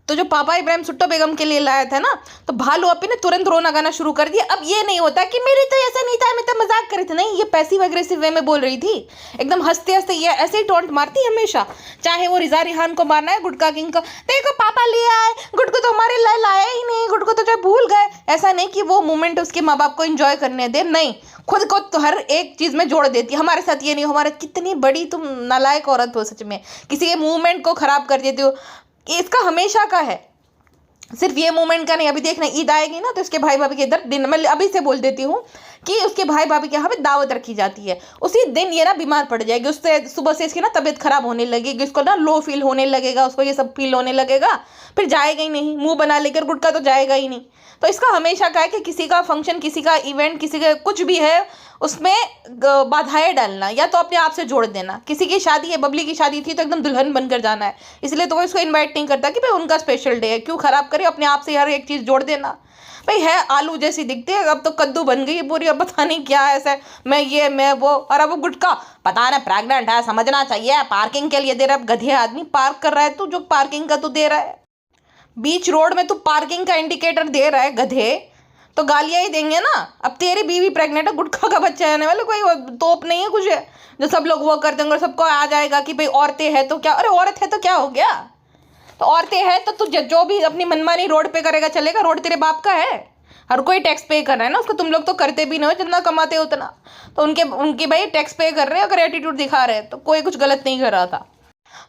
तो जो पापा इब्राहिम सुट्टो बेगम के लिए लाया था ना, तो भालू अपी ने तुरंत रोना गाना शुरू कर दिया। अब ये नहीं होता कि मेरी तो ऐसा नहीं था, मैं तो मजाक कर रही थी, नहीं, ये पैसिव एग्रेसिव वे में बोल रही थी, एकदम हंसते हंसते। ये ऐसे ही टोंट मारती हमेशा, चाहे वो रिजा रिहान को मारना है, गुटका किंग को। देखो पापा ले आए गुटको, तो हमारे लिए लाया ही नहीं, गुटको तो जो भूल गए। ऐसा नहीं कि वो मोमेंट उसके माँ बाप को एंजॉय करने दे, नहीं, खुद को तो हर एक चीज में जोड़ देती है। हमारे साथ ये नहीं, हमारे कितनी बड़ी तुम नालायक औरत हो सच में, किसी के मूवमेंट को खराब कर देती हो। इसका हमेशा का है, सिर्फ ये मोमेंट का नहीं। अभी देखना ईद आएगी ना, तो उसके भाई भाभी के इधर दिन, मैं अभी से बोल देती हूँ कि उसके भाई भाभी के यहाँ पे दावत रखी जाती है। उसी दिन ये ना बीमार पड़ जाएगी, उससे सुबह से इसकी ना तबीयत खराब होने लगेगी, उसको ना लो फील होने लगेगा, उसको ये सब फील होने लगेगा, फिर जाएगा ही नहीं, मुंह बना लेकर गुटका तो जाएगा ही नहीं। तो इसका हमेशा का है कि किसी का फंक्शन, किसी का इवेंट, किसी का कुछ भी है, उसमें बाधाएं डालना या तो अपने आप से जोड़ देना। किसी की शादी है, बबली की शादी थी तो एकदम दुल्हन बनकर जाना है, इसलिए तो कोई इसको इनवाइट नहीं करता कि भाई उनका स्पेशल डे है, क्यों खराब करे, अपने आप से हर एक चीज़ जोड़ देना। भाई है आलू जैसी दिखती है, अब तो कद्दू बन गई है पूरी, अब पता नहीं क्या ऐसा, मैं वो, और अब वो गुटका पता नहीं प्रेग्नेंट है, समझना चाहिए, पार्किंग के लिए दे रहा है। गधे आदमी पार्क कर रहा है तू, जो पार्किंग का तू दे रहा है, बीच रोड में तू पार्किंग का इंडिकेटर दे रहा है गधे, तो गालियां ही देंगे ना। अब तेरी बीवी प्रेग्नेंट है, गुटखा का बच्चा आने वाला, कोई तोप नहीं है कुछ है जो सब लोग वो कर देंगे और सबको आ जाएगा कि भाई औरतें हैं तो क्या। अरे औरत है तो क्या हो गया, तो औरतें हैं तो तू जो भी अपनी मनमानी रोड पे करेगा चलेगा, रोड तेरे बाप का है, हर कोई टैक्स पे कर रहा है ना उसको। तुम लोग तो करते भी नहीं हो, जितना कमाते हो उतना, तो उनके भाई टैक्स पे कर रहे हैं, अगर एटीट्यूड दिखा रहे हैं तो कोई कुछ गलत नहीं कर रहा था।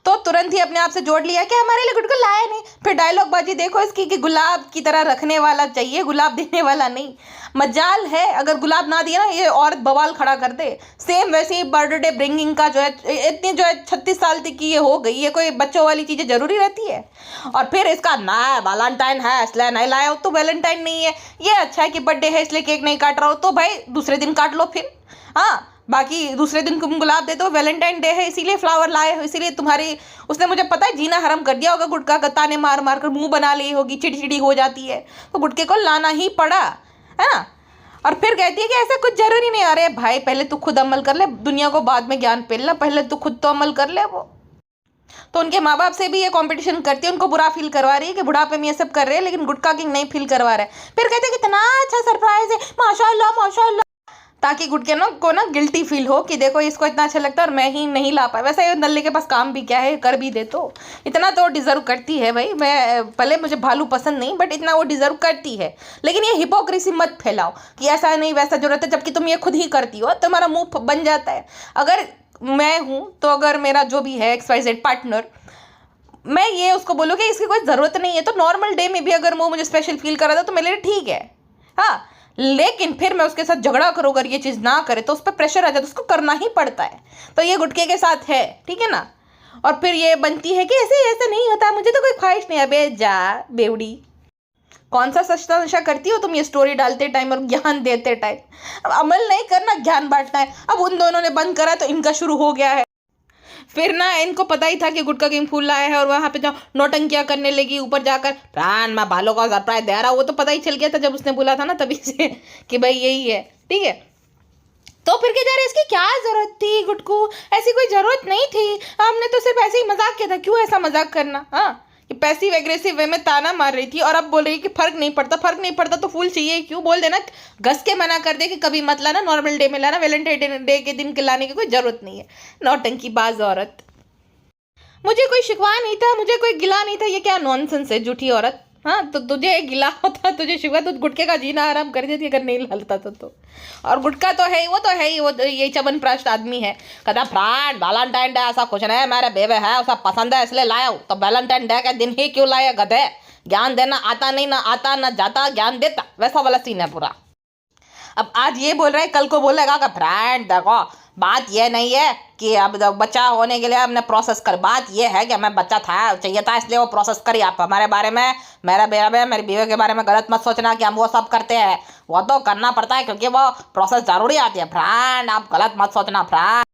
तो तुरंत ही अपने आप से जोड़ लिया कि हमारे लिए गुटखा लाया नहीं। फिर डायलॉग बाजी देखो इसकी कि गुलाब की तरह रखने वाला चाहिए, गुलाब देने वाला नहीं। मजाल है अगर गुलाब ना दिया ना ये औरत बवाल खड़ा कर दे। सेम वैसे ही बर्थडे ब्रिंगिंग का जो है इतनी जो है 36 साल तक की ये हो गई, ये कोई बच्चों वाली चीज़ें जरूरी रहती है। और फिर इसका ना वैलेंटाइन है इसलिए नहीं लाया हो, तो वैलेंटाइन नहीं है, ये अच्छा है कि बर्थडे है इसलिए केक नहीं काट रहा हो, तो भाई दूसरे दिन काट लो फिर। हाँ, बाकी दूसरे दिन तुम गुलाब दे दो, वैलेंटाइन डे है इसीलिए फ्लावर लाए हो, इसीलिए तुम्हारी उसने मुझे पता है जीना हराम कर दिया होगा, गुटखा का ताने मार मार कर मुंह बना ली होगी, चिड़चिड़ी हो जाती है, तो गुटके को लाना ही पड़ा, है ना। और फिर कहती है कि ऐसा कुछ जरूरी नहीं। अरे भाई पहले तू खुद अमल कर ले, दुनिया को बाद में ज्ञान पेलना, पहले तू खुद तो अमल कर ले। वो तो उनके माँ बाप से भी ये कंपटीशन करती है, उनको बुरा फील करवा रही है कि बुढ़ापे में ये सब कर रहे हैं लेकिन गुटखा किंग नहीं फील करवा रहे। फिर कहते हैं कितना अच्छा सरप्राइज है, माशाल्लाह माशाल्लाह, ताकि गुटके को ना गिल्टी फील हो कि देखो इसको इतना अच्छा लगता है और मैं ही नहीं ला पाया। वैसे ये नल्ले के पास काम भी क्या है, कर भी दे तो इतना तो डिजर्व करती है भाई। मैं भले मुझे भालू पसंद नहीं बट इतना वो डिजर्व करती है। लेकिन ये हिपोक्रेसी मत फैलाओ कि ऐसा नहीं वैसा जरूरत है, जबकि तुम ये खुद ही करती हो, तुम्हारा मुंह बन जाता है। अगर मैं हूँ तो अगर मेरा जो भी है XYZ पार्टनर, मैं ये उसको बोलूँ कि इसकी कोई ज़रूरत नहीं है, तो नॉर्मल डे में भी अगर वो मुझे स्पेशल फील कर रहा था तो मेरे लिए ठीक है। हाँ, लेकिन फिर मैं उसके साथ झगड़ा करूँ अगर ये चीज़ ना करे तो उस पर प्रेशर आ जाता है, उसको करना ही पड़ता है। तो ये गुटके के साथ है, ठीक है ना। और फिर ये बनती है कि ऐसे ऐसे नहीं होता, मुझे तो कोई ख्वाहिश नहीं है। बे जा बेवड़ी, कौन सा सस्ता नशा करती हो तुम ये स्टोरी डालते टाइम और ज्ञान देते टाइम। अब अमल नहीं करना, ज्ञान बांटना है। अब उन दोनों ने बंद करा तो इनका शुरू हो गया है। फिर ना इनको पता ही था कि गुटखा किंग फूल लाया है और वहाँ पे जो नौटंकियाँ करने लगी ऊपर जाकर, प्राण मैं भालू का सरप्राइज दे रहा हूँ, वो तो पता ही चल गया था जब उसने बोला था ना तभी से कि भाई यही है, ठीक है। तो फिर क्या जा रहे, इसकी क्या जरूरत थी गुटकू, ऐसी कोई जरूरत नहीं थी, हमने तो सिर्फ ऐसे ही मजाक किया था, क्यों ऐसा मजाक करना। हाँ, ये पैसिव एग्रेसिव वे में ताना मार रही थी और अब बोल रही है कि फर्क नहीं पड़ता, फर्क नहीं पड़ता तो फूल चाहिए क्यों, बोल देना, घस के मना कर दे कि कभी मत लाना, नॉर्मल डे में लाना, वैलेंटाइन डे के दिन के लाने की कोई जरूरत नहीं है। नौटंकी बाज औरत। मुझे कोई शिकवा नहीं था, मुझे कोई गिला नहीं था, ये क्या नॉनसेंस है झूठी औरत। हाँ, तो तुझे गिला होता, तुझे शिकवा, तुझ गुटके का जीना आराम कर देती अगर नहीं लालता तो। और गुटका तो है ही, वो तो है ही, वो तो ये चवनप्राश आदमी है। कहता फ्रेंड वैलेंटाइन डे ऐसा कुछ नहीं, मेरे बेबे है उसे पसंद है इसलिए लाया हूँ, तो वैलेंटाइन डे के दिन ही क्यों लाया गधे, ज्ञान देना आता नहीं, ना आता ना जाता, ज्ञान देता, वैसा वाला सीन है पूरा। अब आज ये बोल रहा है, कल को बोलेगा कि फ्रेंड देखो बात ये नहीं है कि अब बच्चा होने के लिए हमने प्रोसेस कर, बात ये है कि हमें बच्चा था चाहिए था इसलिए वो प्रोसेस करी। आप हमारे बारे में, मेरे बेबे मेरी बीवी के बारे में गलत मत सोचना कि हम वो सब करते हैं, वो तो करना पड़ता है क्योंकि वो प्रोसेस जरूरी आती है। फ्रेंड आप गलत मत सोचना फ्रेंड।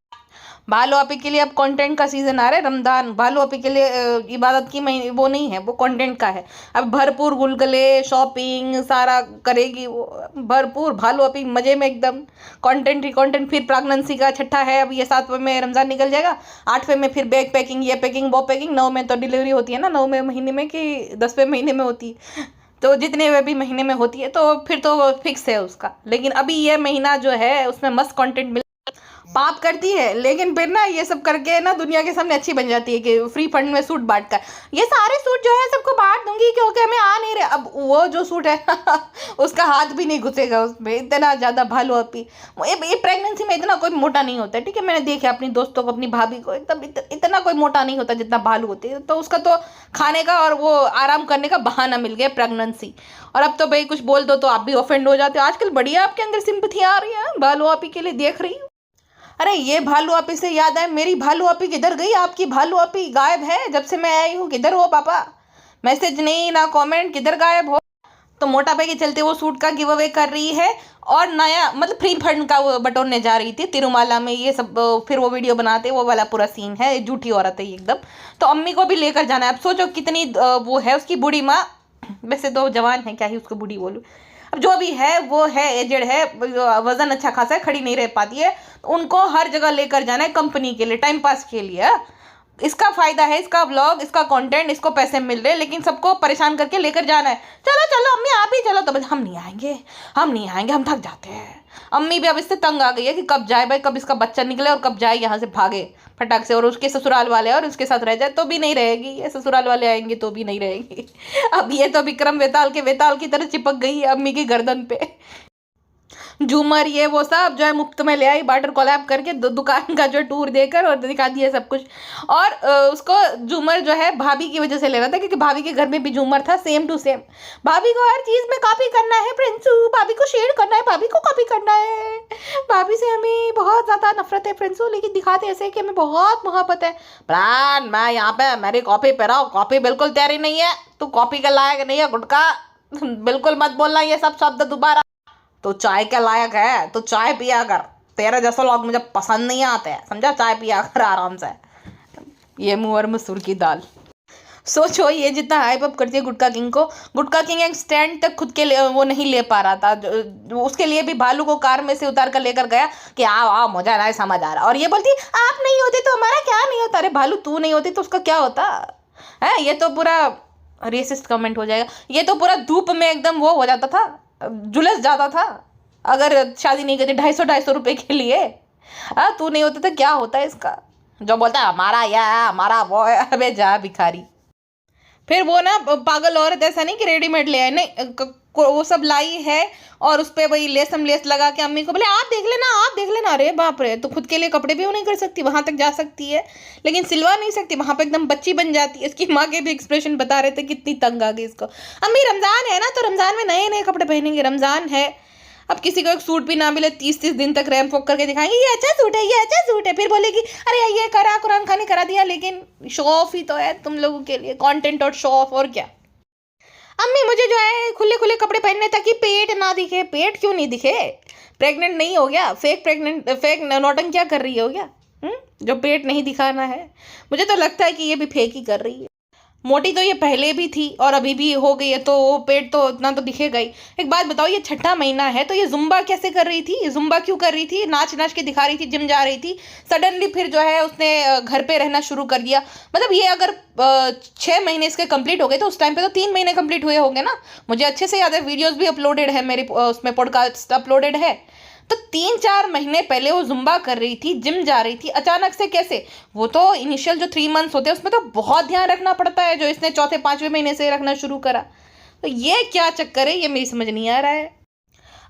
भालू आपी के लिए अब कंटेंट का सीजन आ रहा है, रमजान भालू आपी के लिए इबादत की महीने वो नहीं है, वो कंटेंट का है। अब भरपूर गुलगुले शॉपिंग सारा करेगी वो, भरपूर भालू आपी मजे में एकदम, कंटेंट ही कंटेंट। फिर प्रेगनेंसी का छठा है, अब ये 7वें में रमजान निकल जाएगा, 8वें में फिर बैग पैकिंग, ये पैकिंग वो पैकिंग, 9 में तो डिलीवरी होती है ना, 9वें महीने में कि 10वें महीने में होती है, तो जितने वे भी महीने में होती है तो फिर तो फिक्स है उसका। लेकिन अभी ये महीना जो है उसमें मस्त कंटेंट मिल, पाप करती है लेकिन फिर ना ये सब करके ना दुनिया के सामने अच्छी बन जाती है कि फ्री फंड में सूट बांट कर, ये सारे सूट जो है सबको बांट दूंगी क्योंकि हमें आ नहीं रहे। अब वो जो सूट है उसका हाथ भी नहीं घुसेगा उसमें, इतना ज़्यादा भालू अपी। ये प्रेगनेंसी में इतना कोई मोटा नहीं होता है, ठीक है, मैंने देखा अपनी दोस्तों को, अपनी भाभी को, एकदम इतना कोई मोटा नहीं होता जितना भालू होती है। तो उसका तो खाने का और वो आराम करने का बहाना मिल गया प्रेगनेंसी। और अब तो भाई कुछ बोल दो तो आप भी ऑफेंड हो जाते हो। आजकल बढ़िया आपके अंदर सिंपथी आ रही है भालू आपी के लिए, देख रही हूँ। अरे ये भालू आपी से याद है, मेरी भालू आपी किधर गई, आपकी भालू आपी गायब है जब से मैं आई हूँ, किधर हो पापा, मैसेज नहीं ना कमेंट, किधर गायब हो। तो मोटापे के चलते वो सूट का गिव अवे कर रही है और नया मतलब फ्री फंड का वो बटोरने जा रही थी तिरुमाला में, ये सब फिर वो वीडियो बनाते, वो वाला पूरा सीन है, झूठी औरत है एकदम। तो अम्मी को भी लेकर जाना है। अब सोचो कितनी वो है उसकी बूढ़ी माँ, वैसे तो जवान है, क्या ही उसको बूढ़ी बोलूँ, अब जो भी है वो है एजेड है, वजन अच्छा खासा है, खड़ी नहीं रह पाती है, तो उनको हर जगह लेकर जाना है कंपनी के लिए, टाइम पास के लिए। इसका फायदा है, इसका व्लॉग, इसका कंटेंट, इसको पैसे मिल रहे हैं, लेकिन सबको परेशान करके लेकर जाना है। चलो चलो अम्मी आप ही चलो, तो बस हम नहीं आएंगे, हम नहीं आएंगे, हम थक जाते हैं। अम्मी भी अब इससे तंग आ गई है कि कब जाए भाई, कब इसका बच्चा निकले और कब जाए यहाँ से भागे फटाक से, और उसके ससुराल वाले और उसके साथ रह जाए तो भी नहीं रहेगी, ये ससुराल वाले आएंगे तो भी नहीं रहेगी। अब ये तो विक्रम वेताल के वेताल की तरह चिपक गई है अम्मी की गर्दन पे। झूमर ये वो सब जो है मुफ्त में ले आई, बार्टर कोलैब करके दुकान का जो टूर देकर और दिखा दिया सब कुछ। और उसको झूमर जो है भाभी की वजह से ले रहा था, क्योंकि भाभी के घर में भी झूमर था सेम टू सेम। भाभी को हर चीज में कॉपी करना है प्रिंसू, भाभी को शेयर करना है, भाभी को कॉपी करना है। भाभी से हमें बहुत ज्यादा नफरत है प्रिंसू, लेकिन दिखाते ऐसे है कि हमें बहुत मोहब्बत है। प्राण मैं यहाँ पे मेरी कॉपी पे रहा हूँ, कॉपी बिल्कुल तैयारी नहीं है, तू कॉपी के लायक नहीं है गुटका, बिल्कुल मत बोलना ये सब शब्द दोबारा। तो चाय के लायक है तो चाय पिया कर, तेरे जैसे लोग मुझे पसंद नहीं आते हैं, समझा? चाय पिया कर आराम से। ये मुँह और मसूर की दाल। सोचो ये जितना हाइप अप करती है गुटका किंग को, गुटका किंग एक स्टैंड तक खुद के लिए वो नहीं ले पा रहा था। उसके लिए भी भालू को कार में से उतार कर लेकर गया कि आओ आओ मुझे नहीं समझ आ रहा, और ये बोलती आप नहीं होते तो हमारा क्या नहीं होता। अरे भालू तू नहीं होती तो उसका क्या होता है? ये तो पूरा रेसिस्ट कमेंट हो जाएगा। ये तो पूरा धूप में एकदम वो हो जाता था, झुलस जाता था अगर शादी नहीं करती 250 रुपए के लिए। तू नहीं होता तो क्या होता है इसका? जो बोलता है हमारा यह है हमारा वो है, अबे जा भिखारी। फिर वो ना पागल औरत ऐसा नहीं कि रेडीमेड ले आए, नहीं वो सब लाई है और उस पर वही लेसम लेस लगा के अम्मी को बोले आप देख लेना आप देख लेना। अरे बाप रे, तो खुद के लिए कपड़े भी वो नहीं कर सकती, वहां तक जा सकती है लेकिन सिलवा नहीं सकती, वहां पे एकदम बच्ची बन जाती है। इसकी माँ के भी एक्सप्रेशन बता रहे थे कितनी तंग आ गई इसको। अम्मी रमजान है ना, तो रमजान में नए नए कपड़े पहनेंगे, रमजान है। अब किसी को एक सूट भी ना मिले 30-30 दिन तक रैम फोक करके दिखाएंगे ये अच्छा सूट है ये अच्छा सूट है, फिर बोलेगी अरे ये करा कुरान खानी करा दिया। लेकिन शो ऑफ ही तो है तुम लोगों के लिए, कंटेंट और शो ऑफ, और क्या। अम्मी मुझे जो है खुले खुले कपड़े पहनने ताकि पेट ना दिखे। पेट क्यों नहीं दिखे? प्रेग्नेंट नहीं हो गया? फेक नौटंकियां कर रही हो क्या? जो पेट नहीं दिखाना है। मुझे तो लगता है कि ये भी फेक ही कर रही है। मोटी तो ये पहले भी थी और अभी भी हो गई है, तो पेट तो उतना तो दिखेगा ही। एक बात बताओ, ये 6ठा महीना है तो ये जुम्बा कैसे कर रही थी? जुम्बा क्यों कर रही थी? नाच नाच के दिखा रही थी, जिम जा रही थी, सडनली फिर जो है उसने घर पे रहना शुरू कर दिया। मतलब ये अगर 6 महीने इसके कंप्लीट हो गए तो उस टाइम पे तो 3 महीने कंप्लीट हुए होंगे ना। मुझे अच्छे से याद है, वीडियोज भी अपलोडेड है मेरे उसमें, पॉडकास्ट अपलोडेड है। तो 3-4 महीने पहले वो जुम्बा कर रही थी, जिम जा रही थी, अचानक से कैसे? वो तो इनिशियल जो 3 मंथ्स होते हैं उसमें तो बहुत ध्यान रखना पड़ता है, जो इसने 4-5वें महीने से रखना शुरू करा। तो ये क्या चक्कर है, ये मेरी समझ नहीं आ रहा है।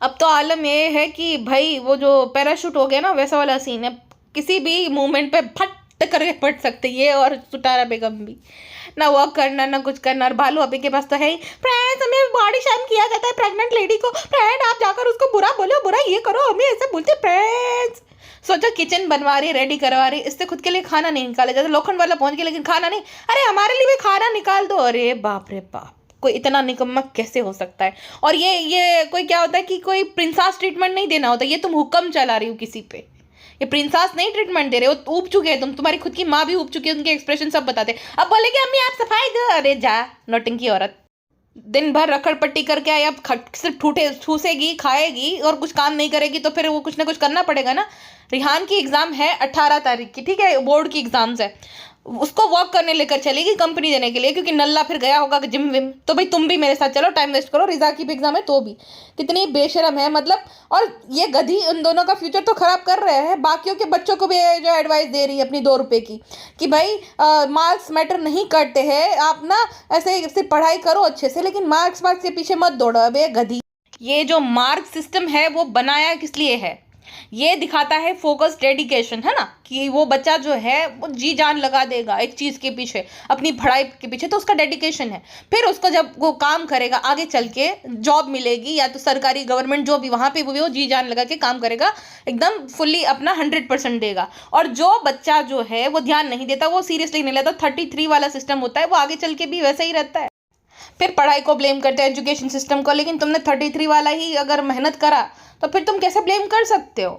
अब तो आलम ये है कि भाई वो जो पैराशूट हो गया ना, वैसा वाला सीन है, किसी भी मूवमेंट पे फट करके पड़ सकते ये और सुटारा बेगम भी। ना वॉक करना ना कुछ करना, और भालू अभी के पास तो है ही। फ्रेंड्स हमें बॉडी शेम किया जाता है प्रेग्नेंट लेडी को, फ्रेंड आप जाकर उसको बुरा बोलो, बुरा ये करो, हमें ऐसे बोलते फ्रेंड्स। सोचो किचन बनवा रही, रेडी करवा रही, इससे खुद के लिए खाना नहीं निकाला जाता। लोखंड वाला पहुंच गया लेकिन खाना नहीं, अरे हमारे लिए भी खाना निकाल दो। अरे बाप रे बाप, कोई इतना निकम्मा कैसे हो सकता है? और ये कोई क्या होता है कि कोई प्रिंसेस ट्रीटमेंट नहीं देना होता, ये तुम हुक्म चला रही हो किसी पे। ये प्रिंसेस नहीं ट्रीटमेंट दे रहे हो, ऊब चुके हैं तुम, तुम्हारी खुद की माँ भी ऊब चुकी है, उनके एक्सप्रेशन सब बताते। अब बोलेगी अम्मी आप सफाई दो, अरे जा नौटंकी औरत। दिन भर रखड़ पट्टी करके आई, अब सिर्फ ठूसेगी खाएगी और कुछ काम नहीं करेगी, तो फिर वो कुछ ना कुछ करना पड़ेगा ना। रिहान की एग्जाम है 18 तारीख की, ठीक है, बोर्ड की एग्जाम्स है, उसको वॉक करने लेकर चलेगी कंपनी देने के लिए, क्योंकि नल्ला फिर गया होगा जिम विम। तो भाई तुम भी मेरे साथ चलो, टाइम वेस्ट करो, रिजा की भी एग्जाम है तो भी। कितनी बेशरम है मतलब। और ये गधी उन दोनों का फ्यूचर तो खराब कर रहे हैं, बाकियों के बच्चों को भी जो एडवाइस दे रही है अपनी 2 रुपए की, कि भाई मार्क्स मैटर नहीं करते हैं, आप ना ऐसे सिर्फ पढ़ाई करो अच्छे से, लेकिन मार्क्स के पीछे मत दौड़ो। अब ये गधी, ये जो मार्क सिस्टम है वो बनाया किस लिए है? ये दिखाता है फोकस, डेडिकेशन, है ना, कि वो बच्चा जो है वो जी जान लगा देगा एक चीज़ के पीछे, अपनी पढ़ाई के पीछे, तो उसका डेडिकेशन है। फिर उसको जब वो काम करेगा आगे चल के जॉब मिलेगी, या तो सरकारी गवर्नमेंट जो भी, वहाँ पे वो जी जान लगा के काम करेगा, एकदम फुल्ली अपना 100% देगा। और जो बच्चा जो है वो ध्यान नहीं देता, वो सीरियसली नहीं लेता, 33 वाला सिस्टम होता है, वो आगे चल के भी वैसा ही रहता है। फिर पढ़ाई को ब्लेम करते हैं, एजुकेशन सिस्टम को, लेकिन तुमने 33 वाला ही अगर मेहनत करा तो फिर तुम कैसे ब्लेम कर सकते हो?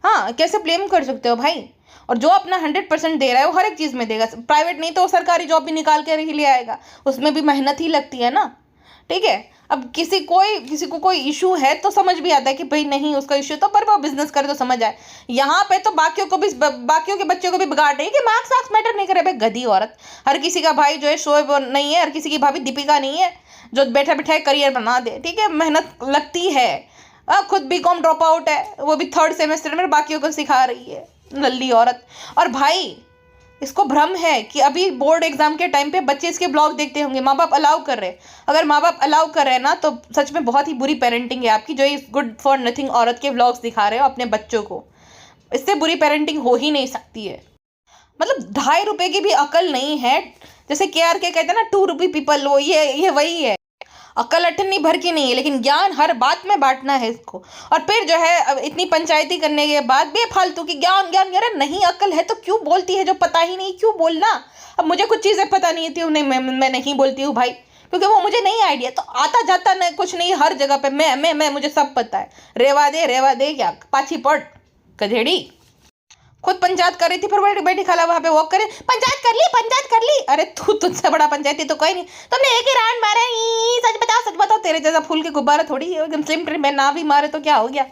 हाँ, कैसे ब्लेम कर सकते हो भाई? और जो अपना 100% दे रहा है वो हर एक चीज़ में देगा, प्राइवेट नहीं तो सरकारी जॉब भी निकाल के ही ले आएगा, उसमें भी मेहनत ही लगती है ना, ठीक है। अब किसी को कोई इशू है तो समझ भी आता है कि भाई नहीं उसका इशू, तो पर वो बिजनेस करे तो समझ आए। यहाँ पे तो बाकियों के बच्चों को भी बिगाड़ रही है कि मार्क्स वार्क्स मैटर नहीं करे। भाई गधी औरत, हर किसी का भाई जो है शोएब नहीं है, हर किसी की भाभी दीपिका नहीं है जो बैठा बैठा करियर बना दे, ठीक है, मेहनत लगती है। खुद बीकॉम ड्रॉप आउट है, वो भी 3rd सेमेस्टर में, बाकियों को सिखा रही है, लल्ली औरत। और भाई इसको भ्रम है कि अभी बोर्ड एग्जाम के टाइम पे बच्चे इसके ब्लॉग देखते होंगे, माँ बाप अलाउ कर रहे हैं। अगर माँ बाप अलाउ कर रहे हैं ना तो सच में बहुत ही बुरी पेरेंटिंग है आपकी, जो इस गुड फॉर नथिंग औरत के व्लॉग्स दिखा रहे हो अपने बच्चों को। इससे बुरी पेरेंटिंग हो ही नहीं सकती है। मतलब 2.5 रुपए की भी अकल नहीं है। जैसे KR के कहते हैं ना 2 रुपी पीपल, वो ये वही है। अकल अठन्नी भर की नहीं है, लेकिन ज्ञान हर बात में बांटना है इसको। और फिर जो है अब इतनी पंचायती करने के बाद बेफालतू की ज्ञान ज्ञान, अरे नहीं अकल है तो क्यों बोलती है, जो पता ही नहीं क्यों बोलना। अब मुझे कुछ चीज़ें पता नहीं थी, नहीं मैं नहीं बोलती हूँ भाई, क्योंकि वो मुझे नहीं आइडिया। तो आता जाता न कुछ नहीं, हर जगह पे मैं मुझे सब पता है। रेवा दे क्या पाछी पड़ गधेड़ी। खुद पंचायत कर रही थी, फिर बैठी बैठी खाला वहां पे वॉक करे, पंचायत कर ली। अरे तू तुझसे बड़ा पंचायती तो कोई नहीं, तुमने एक ही राउंड मारा। सच बताओ तेरे जैसा फूल के गुब्बारा थोड़ी है, एकदम स्लिम ट्रिम में ना भी मारे तो क्या हो गया।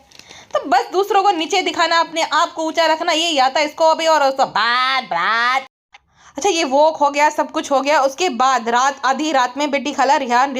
तो बस दूसरों को नीचे दिखाना, अपने आप को ऊंचा रखना, यही आता है इसको अभी। और उसको बात अच्छा, ये वॉक हो गया, सब कुछ हो गया। उसके बाद रात, आधी रात में बेटी खाला रिहान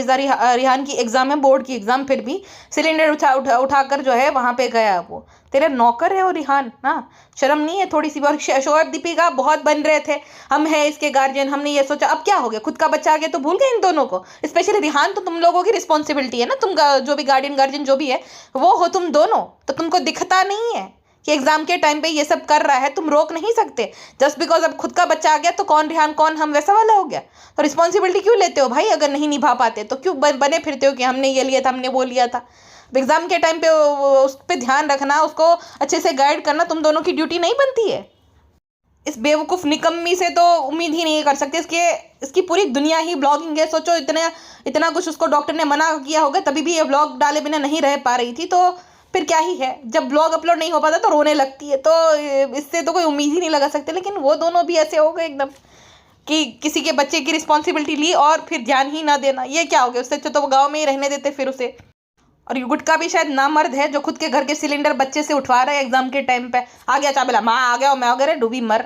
की एग्जाम है, बोर्ड की एग्जाम, फिर भी सिलेंडर उठाकर जो है वहां पे गया। वो तेरे नौकर है वो रिहान ना, शर्म नहीं है थोड़ी सी भी। और शोएब दीपिका बहुत बन रहे थे, हम हैं इसके गार्जियन, हमने ये सोचा। अब क्या हो गया, खुद का बच्चा आ गया तो भूल गए इन दोनों को। स्पेशली रिहान, तो तुम लोगों की रिस्पॉन्सिबिलिटी है ना, तुम जो भी गार्जियन जो भी है वो हो तुम दोनों। तो तुमको दिखता नहीं है कि एग्जाम के टाइम पे ये सब कर रहा है, तुम रोक नहीं सकते। जस्ट बिकॉज अब खुद का बच्चा आ गया तो कौन रिहान कौन हम, वैसा वाला हो गया। तो रिस्पॉन्सिबिलिटी क्यों लेते हो भाई, अगर नहीं निभा पाते तो क्यों बने फिरते हो कि हमने ये लिया था, हमने वो लिया था। एग्जाम के टाइम पे उस पर ध्यान रखना, उसको अच्छे से गाइड करना तुम दोनों की ड्यूटी नहीं बनती है। इस बेवकूफ़ निकम्मी से तो उम्मीद ही नहीं कर सकते। इसकी पूरी दुनिया ही ब्लॉगिंग है। सोचो इतना कुछ उसको डॉक्टर ने मना किया होगा, तभी भी ये ब्लॉग डाले बिना नहीं रह पा रही थी। तो फिर क्या ही है, जब ब्लॉग अपलोड नहीं हो पाता तो रोने लगती है। तो इससे तो कोई उम्मीद ही नहीं लगा सकते। लेकिन वो दोनों भी ऐसे हो गए एकदम कि किसी के बच्चे की रिस्पॉन्सिबिलिटी ली और फिर ध्यान ही ना देना, ये क्या हो गया। उससे अच्छा तो वो गाँव में ही रहने देते फिर उसे। और ये गुटका भी शायद नामर्द है जो खुद के घर के सिलेंडर बच्चे से उठवा रहा है एग्जाम के टाइम पे। आ गया चाबेला, माँ आ गया, मैं आ गया, डूबी मर।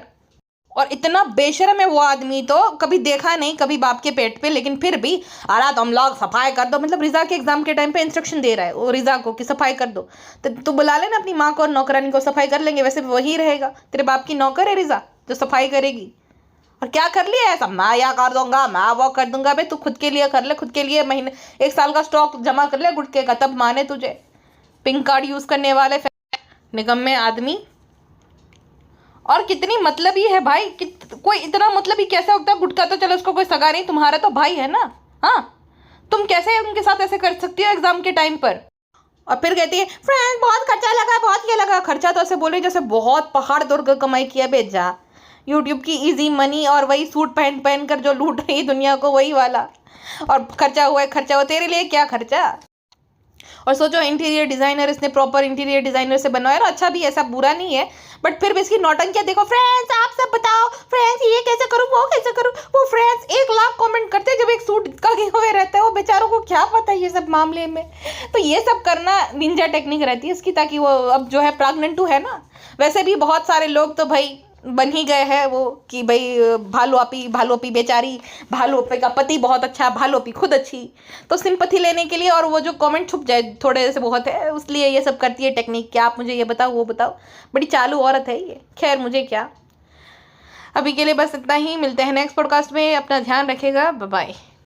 और इतना बेशरम है वो आदमी, तो कभी देखा नहीं कभी बाप के पेट पे, लेकिन फिर भी आ रहा तुम लोग सफाई कर दो। मतलब रिजा के एग्जाम के टाइम पे इंस्ट्रक्शन दे रहा है वो रिजा को कि सफाई कर दो। तो तू बुला लेना अपनी माँ को और नौकरानी को, सफाई कर लेंगे। वैसे वही रहेगा, तेरे बाप की नौकर है रिजा जो सफाई करेगी। और क्या कर लिया ऐसा, मैं या कर दूंगा, मैं वो कर दूंगा। भाई तू खुद के लिए कर ले, खुद के लिए महीने 1 साल का स्टॉक जमा कर ले गुटके का, तब माने तुझे। पिंक कार्ड यूज करने वाले निकम्मे आदमी। और कितनी मतलब ही है भाई, कोई इतना मतलब ही कैसे होता है। गुटका तो चलो उसको कोई सगा नहीं, तुम्हारा तो भाई है ना। हाँ, तुम कैसे उनके साथ ऐसे कर सकती हो एग्जाम के टाइम पर। और फिर कहती है फ्रेंड बहुत खर्चा लगा, बहुत ये लगा। खर्चा तो ऐसे बोल रही जैसे बहुत पहाड़ तोड़ कर कमाई किया। बेजा यूट्यूब की इजी मनी, और वही सूट पहन कर जो लूट रही दुनिया को, वही वाला। और खर्चा हुआ तेरे लिए क्या खर्चा। और सोचो इंटीरियर डिजाइनर, इसने प्रॉपर इंटीरियर डिजाइनर से बनवाया। और अच्छा भी, ऐसा बुरा नहीं है, बट फिर भी इसकी नौटंकियां देखो। फ्रेंड्स आप सब बताओ, फ्रेंड्स ये कैसे करूँ, वो कैसे करूँ। वो फ्रेंड्स 1 लाख कमेंट करते हैं जब एक सूट का गिव रहता है। वो बेचारों को क्या पता है ये सब मामले में। तो ये सब करना निंजा टेक्निक रहती है इसकी, ताकि वो अब जो है प्रेग्नेंट है ना। वैसे भी बहुत सारे लोग तो भाई बन ही गए हैं वो कि भाई भालोपी बेचारी, भालोपी का पति बहुत अच्छा, भालोपी खुद अच्छी। तो सिंपैथी लेने के लिए, और वो जो कमेंट छुप जाए थोड़े से बहुत है, इसलिए ये सब करती है टेक्निक कि आप मुझे ये बताओ वो बताओ। बड़ी चालू औरत है ये। खैर मुझे क्या, अभी के लिए बस इतना ही। मिलते हैं नेक्स्ट पॉडकास्ट में, अपना ध्यान रखेगा, बाय बाय।